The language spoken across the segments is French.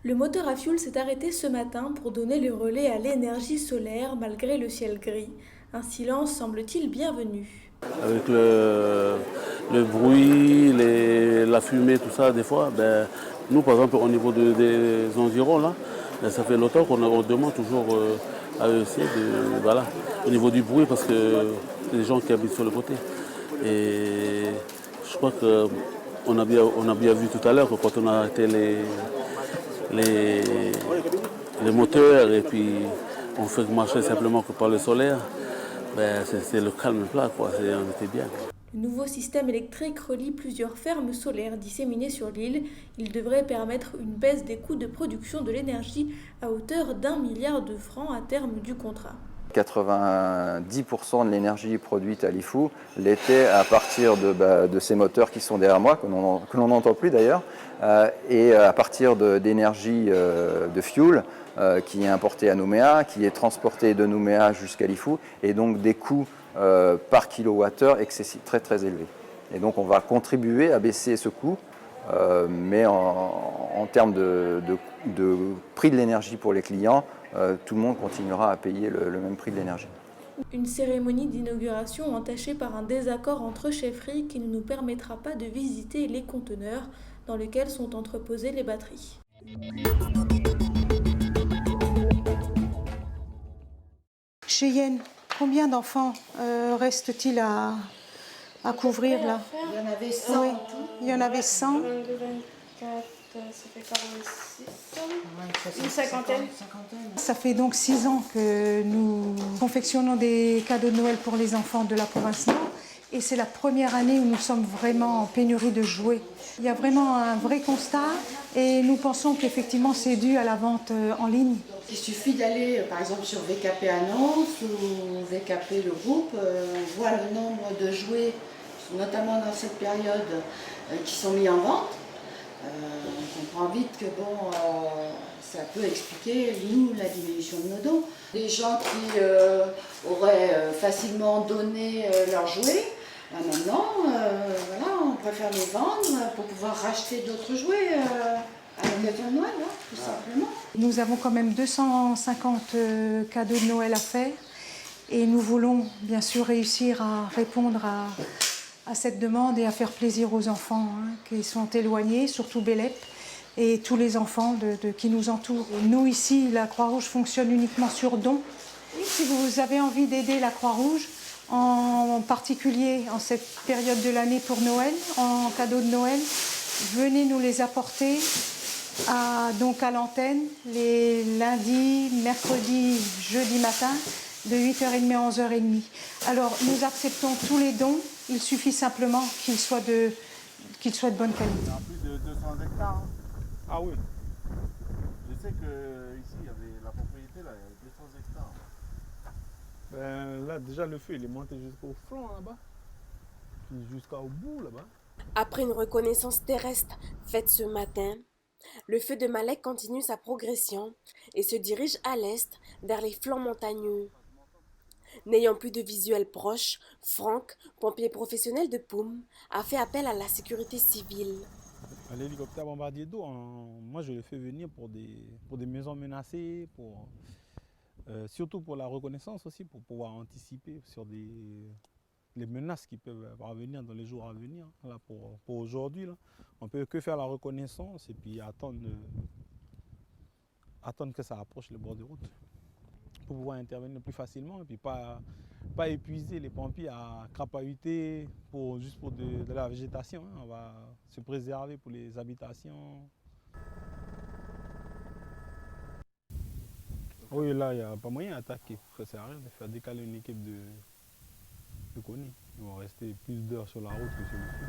Le moteur à fioul s'est arrêté ce matin pour donner le relais à l'énergie solaire malgré le ciel gris. Un silence semble-t-il bienvenu. Avec le bruit, la fumée, tout ça, des fois, nous, par exemple, au niveau des environs, là, ça fait longtemps qu'on demande toujours à EEC, voilà, au niveau du bruit, parce que c'est des gens qui habitent sur le côté. Et je crois qu'on a bien vu tout à l'heure que quand on a arrêté les, les moteurs et puis on fait marcher simplement que par le solaire, c'est le calme plat, quoi. On était bien. Le nouveau système électrique relie plusieurs fermes solaires disséminées sur l'île. Il devrait permettre une baisse des coûts de production de l'énergie à hauteur d'1 milliard de francs à terme du contrat. 90% de l'énergie produite à Lifou l'était à partir de ces moteurs qui sont derrière moi, que l'on n'entend plus d'ailleurs, et à partir d'énergie de fuel qui est importée à Nouméa, qui est transportée de Nouméa jusqu'à Lifou, et donc des coûts par kilowattheure excessifs, très très élevés. Et donc on va contribuer à baisser ce coût, mais en termes de prix de l'énergie pour les clients, tout le monde continuera à payer le même prix de l'énergie. Une cérémonie d'inauguration entachée par un désaccord entre chefferies qui ne nous permettra pas de visiter les conteneurs dans lesquels sont entreposées les batteries. Cheyenne, combien d'enfants reste-t-il à couvrir là? Il y en avait 100 Oui, en tout. il y en avait 100. 22, 24, ça fait 46, une cinquantaine. Ça fait donc 6 ans que nous confectionnons des cadeaux de Noël pour les enfants de la province Nord. Et c'est la première année où nous sommes vraiment en pénurie de jouets. Il y a vraiment un vrai constat et nous pensons qu'effectivement c'est dû à la vente en ligne. Il suffit d'aller par exemple sur VKP Annonce ou VKP le groupe, on voit le nombre de jouets, notamment dans cette période, qui sont mis en vente. On comprend vite que ça peut expliquer la diminution de nos dons. Des gens qui auraient facilement donné leurs jouets, maintenant voilà, on préfère les vendre pour pouvoir racheter d'autres jouets à l'occasion de Noël, hein, tout simplement. Nous avons quand même 250 cadeaux de Noël à faire et nous voulons bien sûr réussir à répondre à cette demande et à faire plaisir aux enfants qui sont éloignés, surtout Bélep et tous les enfants qui nous entourent. Et nous ici, la Croix-Rouge fonctionne uniquement sur don. Si vous avez envie d'aider la Croix-Rouge, en particulier en cette période de l'année pour Noël, en cadeau de Noël, venez nous les apporter donc à l'antenne les lundis, mercredis, jeudi matin de 8h30 à 11h30. Alors nous acceptons tous les dons, il suffit simplement qu'ils soient de bonne qualité. Il y a plus de 200 hectares. Hein. Ah oui. Je sais qu'ici, il y avait la propriété, là, il y avait 200 hectares. Là, déjà, le feu, il est monté jusqu'au flanc, là-bas. Puis jusqu'au bout, là-bas. Après une reconnaissance terrestre faite ce matin, le feu de Malek continue sa progression et se dirige à l'est vers les flancs montagneux. N'ayant plus de visuel proche, Franck, pompier professionnel de Poum, a fait appel à la sécurité civile. L'hélicoptère bombardier d'eau, moi je le fais venir pour des maisons menacées, surtout pour la reconnaissance aussi, pour pouvoir anticiper sur les menaces qui peuvent venir dans les jours à venir. Là, pour aujourd'hui, là, on ne peut que faire la reconnaissance et puis attendre que ça approche le bord de route pour pouvoir intervenir plus facilement et puis pas épuiser les pompiers à crapahuter juste pour de la végétation. Hein. On va se préserver pour les habitations. Oui, là, il n'y a pas moyen d'attaquer. Ça sert à rien de faire décaler une équipe de CONI. Ils vont rester plus d'heures sur la route que sur le feu.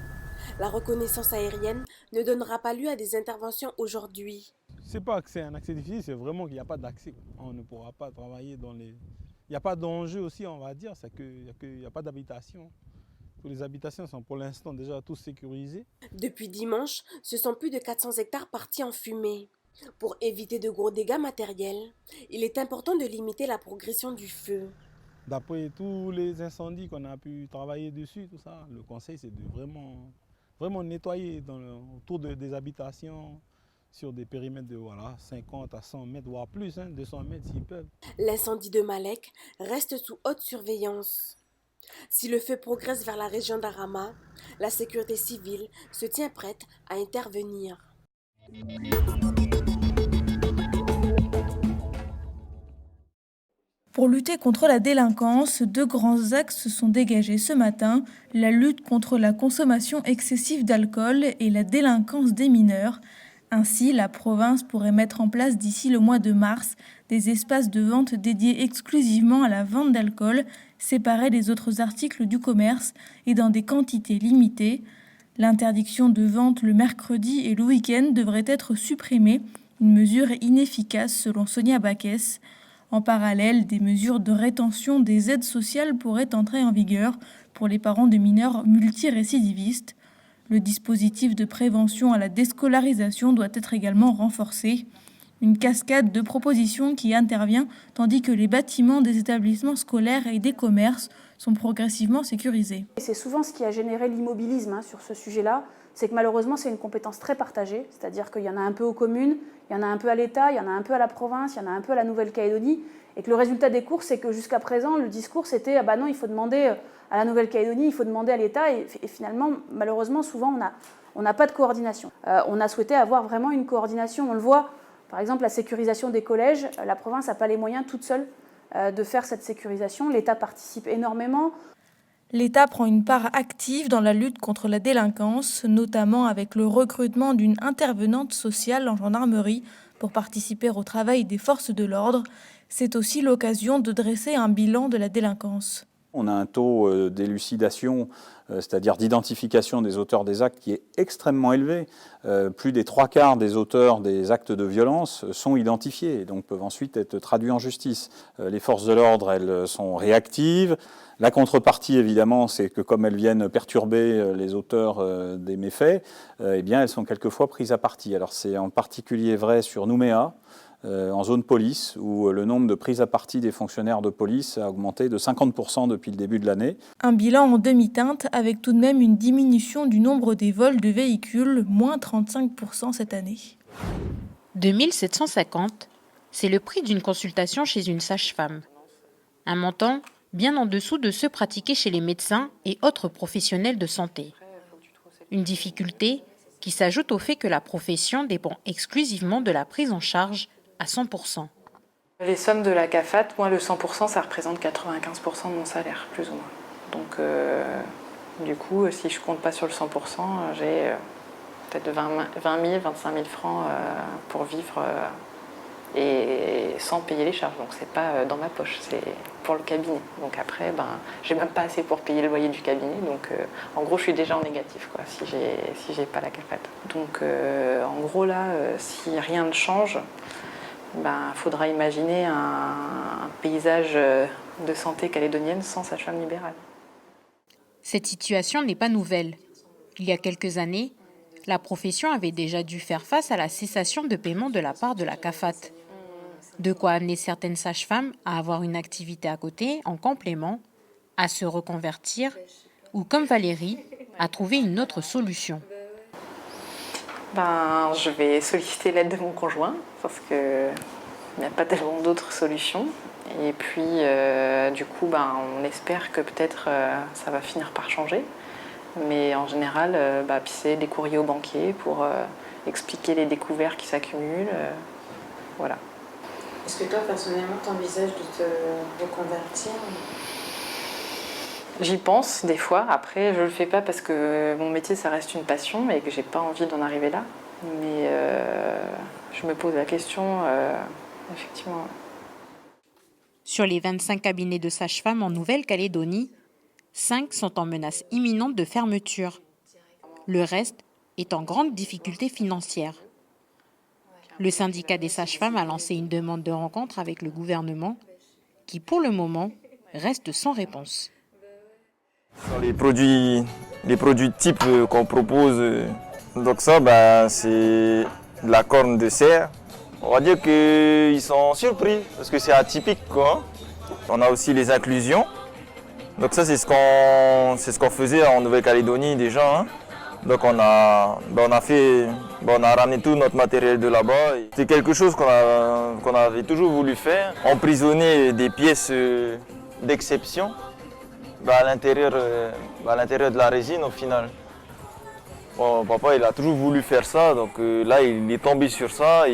La reconnaissance aérienne ne donnera pas lieu à des interventions aujourd'hui. C'est pas que c'est un accès difficile, c'est vraiment qu'il n'y a pas d'accès. On ne pourra pas travailler dans les... Il n'y a pas d'enjeu aussi, on va dire, c'est qu'il n'y a pas d'habitation. Toutes les habitations sont pour l'instant déjà tous sécurisées. Depuis dimanche, ce sont plus de 400 hectares partis en fumée. Pour éviter de gros dégâts matériels, il est important de limiter la progression du feu. D'après tous les incendies qu'on a pu travailler dessus, tout ça, le conseil c'est de vraiment nettoyer autour des habitations, sur des périmètres de 50 à 100 mètres, voire plus, 200 mètres s'ils peuvent. L'incendie de Malek reste sous haute surveillance. Si le feu progresse vers la région d'Arama, la sécurité civile se tient prête à intervenir. Pour lutter contre la délinquance, 2 grands axes se sont dégagés ce matin, la lutte contre la consommation excessive d'alcool et la délinquance des mineurs. Ainsi, la province pourrait mettre en place d'ici le mois de mars des espaces de vente dédiés exclusivement à la vente d'alcool, séparés des autres articles du commerce et dans des quantités limitées. L'interdiction de vente le mercredi et le week-end devrait être supprimée, une mesure inefficace selon Sonia Baquès. En parallèle, des mesures de rétention des aides sociales pourraient entrer en vigueur pour les parents de mineurs multirécidivistes. Le dispositif de prévention à la déscolarisation doit être également renforcé. Une cascade de propositions qui intervient tandis que les bâtiments des établissements scolaires et des commerces sont progressivement sécurisés. C'est souvent ce qui a généré l'immobilisme sur ce sujet-là, c'est que malheureusement c'est une compétence très partagée, c'est-à-dire qu'il y en a un peu aux communes, il y en a un peu à l'État, il y en a un peu à la province, il y en a un peu à la Nouvelle-Calédonie, et que le résultat des courses, c'est que jusqu'à présent, le discours c'était « ah bah non, il faut demander à la Nouvelle-Calédonie, il faut demander à l'État », et finalement, malheureusement, souvent on n'a pas de coordination. On a souhaité avoir vraiment une coordination, on le voit, par exemple la sécurisation des collèges, la province n'a pas les moyens toute seule de faire cette sécurisation, l'État participe énormément. L'État prend une part active dans la lutte contre la délinquance, notamment avec le recrutement d'une intervenante sociale en gendarmerie pour participer au travail des forces de l'ordre. C'est aussi l'occasion de dresser un bilan de la délinquance. On a un taux d'élucidation, c'est-à-dire d'identification des auteurs des actes qui est extrêmement élevé. Plus des 3/4 des auteurs des actes de violence sont identifiés et donc peuvent ensuite être traduits en justice. Les forces de l'ordre, elles sont réactives. La contrepartie, évidemment, c'est que comme elles viennent perturber les auteurs des méfaits, eh bien, elles sont quelquefois prises à partie. Alors c'est en particulier vrai sur Nouméa, en zone police, où le nombre de prises à partie des fonctionnaires de police a augmenté de 50% depuis le début de l'année. Un bilan en demi-teinte avec tout de même une diminution du nombre des vols de véhicules, moins 35% cette année. 2 750, c'est le prix d'une consultation chez une sage-femme. Un montant bien en dessous de ceux pratiqués chez les médecins et autres professionnels de santé. Une difficulté qui s'ajoute au fait que la profession dépend exclusivement de la prise en charge à 100%. Les sommes de la CAFAT, moi le 100%, ça représente 95% de mon salaire, plus ou moins. Donc du coup, si je compte pas sur le 100%, j'ai peut-être 20 000, 25 000 francs pour vivre et sans payer les charges. Donc c'est pas dans ma poche, c'est pour le cabinet. Donc après, j'ai même pas assez pour payer le loyer du cabinet. Donc en gros, je suis déjà en négatif quoi, si j'ai pas la CAFAT. Donc en gros là, si rien ne change, faudra imaginer un paysage de santé calédonienne sans sage-femme libérale. Cette situation n'est pas nouvelle. Il y a quelques années, la profession avait déjà dû faire face à la cessation de paiement de la part de la CAFAT. De quoi amener certaines sages-femmes à avoir une activité à côté, en complément, à se reconvertir ou, comme Valérie, à trouver une autre solution. Je vais solliciter l'aide de mon conjoint parce qu'il n'y a pas tellement d'autres solutions. Et puis, du coup, on espère que peut-être ça va finir par changer. Mais en général, c'est des courriers aux banquiers pour expliquer les découvertes qui s'accumulent. Voilà. Est-ce que toi, personnellement, tu envisages de te reconvertir ? J'y pense des fois. Après, je le fais pas parce que mon métier, ça reste une passion et que j'ai pas envie d'en arriver là. Mais je me pose la question, effectivement. Sur les 25 cabinets de sages-femmes en Nouvelle-Calédonie, 5 sont en menace imminente de fermeture. Le reste est en grande difficulté financière. Le syndicat des sages-femmes a lancé une demande de rencontre avec le gouvernement qui, pour le moment, reste sans réponse. Sur les produits types qu'on propose, donc ça, c'est de la corne de cerf. On va dire qu'ils sont surpris parce que c'est atypique, quoi. On a aussi les inclusions. Donc ça, c'est ce qu'on faisait en Nouvelle-Calédonie déjà. Donc on a ramené tout notre matériel de là-bas. C'est quelque chose qu'on avait toujours voulu faire, emprisonner des pièces d'exception à l'intérieur de la résine au final. Bon, papa il a toujours voulu faire ça, donc là il est tombé sur ça.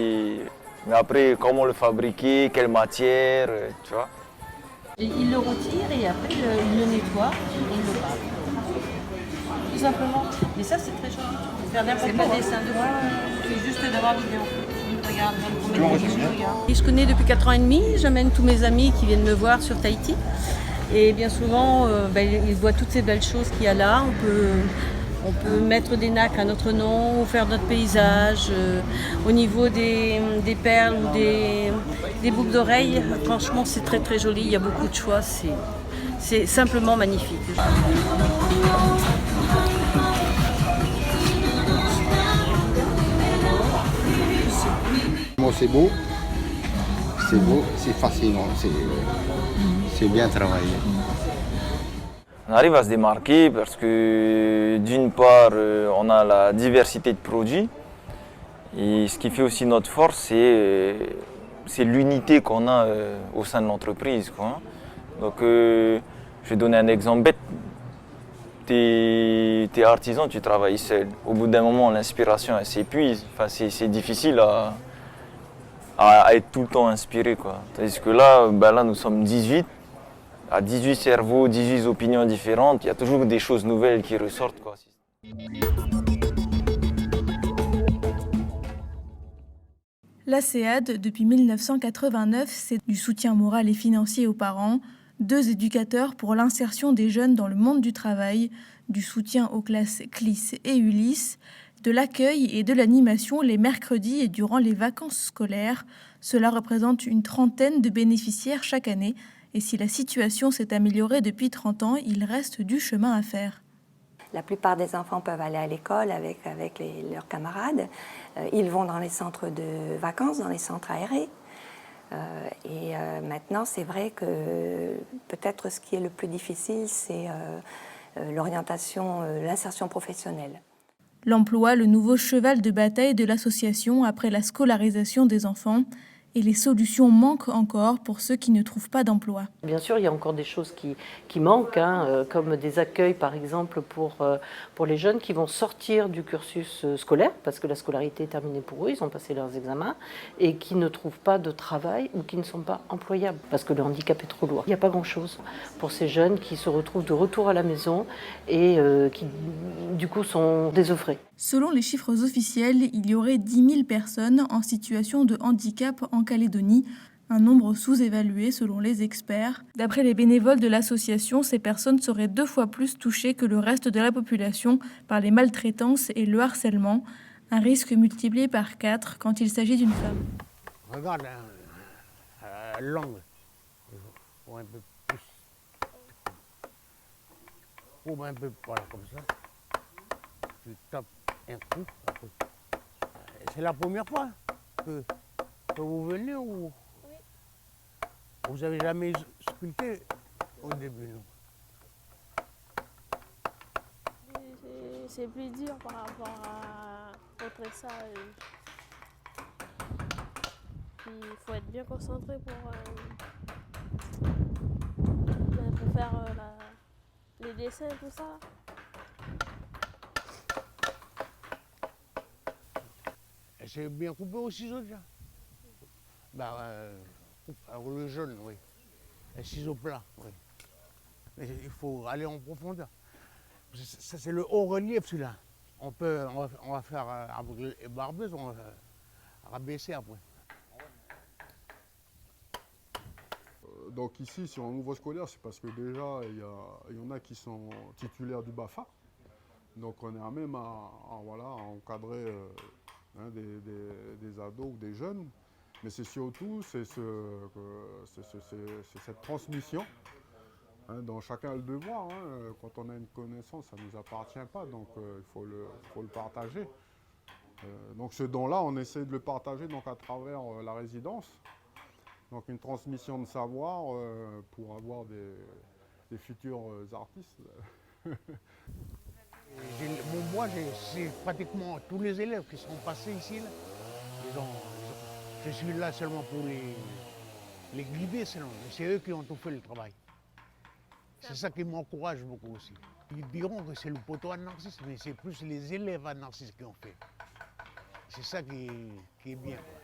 Mais après comment le fabriquer, quelle matière, tu vois. Il le retire et après il le nettoie et il le pave. Tout simplement. Mais ça c'est très joli. Faire n'importe quel dessin de moi, c'est juste d'avoir l'idée en fait. Regarde, je connais depuis 4 ans et demi, j'amène tous mes amis qui viennent me voir sur Tahiti. Et bien souvent, ils voient toutes ces belles choses qu'il y a là. On peut mettre des nacres à notre nom ou faire notre paysage. Au niveau des perles ou des boucles d'oreilles, franchement c'est très très joli, il y a beaucoup de choix, c'est simplement magnifique. C'est beau, c'est fascinant, c'est bien travaillé. On arrive à se démarquer parce que d'une part, on a la diversité de produits et ce qui fait aussi notre force, c'est l'unité qu'on a au sein de l'entreprise. Donc, je vais donner un exemple bête. T'es artisan, tu travailles seul. Au bout d'un moment, l'inspiration elle s'épuise. Enfin, c'est difficile à être tout le temps inspiré. Tandis que là, nous sommes 18. À 18 cerveaux, 18 opinions différentes, il y a toujours des choses nouvelles qui ressortent. La SEAD, depuis 1989, c'est du soutien moral et financier aux parents, 2 éducateurs pour l'insertion des jeunes dans le monde du travail, du soutien aux classes CLIS et ULIS, de l'accueil et de l'animation les mercredis et durant les vacances scolaires. Cela représente une trentaine de bénéficiaires chaque année. Et si la situation s'est améliorée depuis 30 ans, il reste du chemin à faire. La plupart des enfants peuvent aller à l'école avec leurs camarades. Ils vont dans les centres de vacances, dans les centres aérés. Maintenant, c'est vrai que peut-être ce qui est le plus difficile, c'est l'orientation, l'insertion professionnelle. L'emploi, le nouveau cheval de bataille de l'association après la scolarisation des enfants. Et les solutions manquent encore pour ceux qui ne trouvent pas d'emploi. Bien sûr, il y a encore des choses qui manquent, comme des accueils par exemple pour les jeunes qui vont sortir du cursus scolaire, parce que la scolarité est terminée pour eux, ils ont passé leurs examens, et qui ne trouvent pas de travail ou qui ne sont pas employables, parce que le handicap est trop lourd. Il n'y a pas grand-chose pour ces jeunes qui se retrouvent de retour à la maison et qui du coup sont désœuvrés. Selon les chiffres officiels, il y aurait 10 000 personnes en situation de handicap en Calédonie, un nombre sous-évalué selon les experts. D'après les bénévoles de l'association, ces personnes seraient 2 fois plus touchées que le reste de la population par les maltraitances et le harcèlement, un risque multiplié par 4 quand il s'agit d'une femme. Regarde l'angle, un peu plus, courbe un peu, voilà, comme ça. Tu tapes un coup. C'est la première fois que vous venez ou oui. Vous n'avez jamais sculpté au début, non? C'est plus dur par rapport à montrer ça. Il faut être bien concentré pour faire les dessins et tout ça. C'est bien coupé au ciseau déjà. Alors le jaune, oui. Un ciseau plat, oui. Mais il faut aller en profondeur. Ça, c'est le haut relief celui-là. On va faire avec les barbeuses, on va rabaisser après. Donc ici, sur un nouveau scolaire, c'est parce que déjà, il y en a qui sont titulaires du BAFA. Donc on est même à encadrer des ados ou des jeunes. Mais c'est surtout cette transmission dont chacun a le devoir. Quand on a une connaissance, ça ne nous appartient pas, donc il faut le partager. Donc ce don-là, on essaie de le partager donc, à travers la résidence. Donc une transmission de savoir pour avoir des futurs artistes. Mon bois, c'est pratiquement tous les élèves qui sont passés ici. Là. Je suis là seulement pour les guider seulement. C'est eux qui ont tout fait le travail. C'est ça qui m'encourage beaucoup aussi. Ils diront que c'est le poteau à Narcisse, mais c'est plus les élèves à Narcisse qui ont fait. C'est ça qui est bien. Quoi.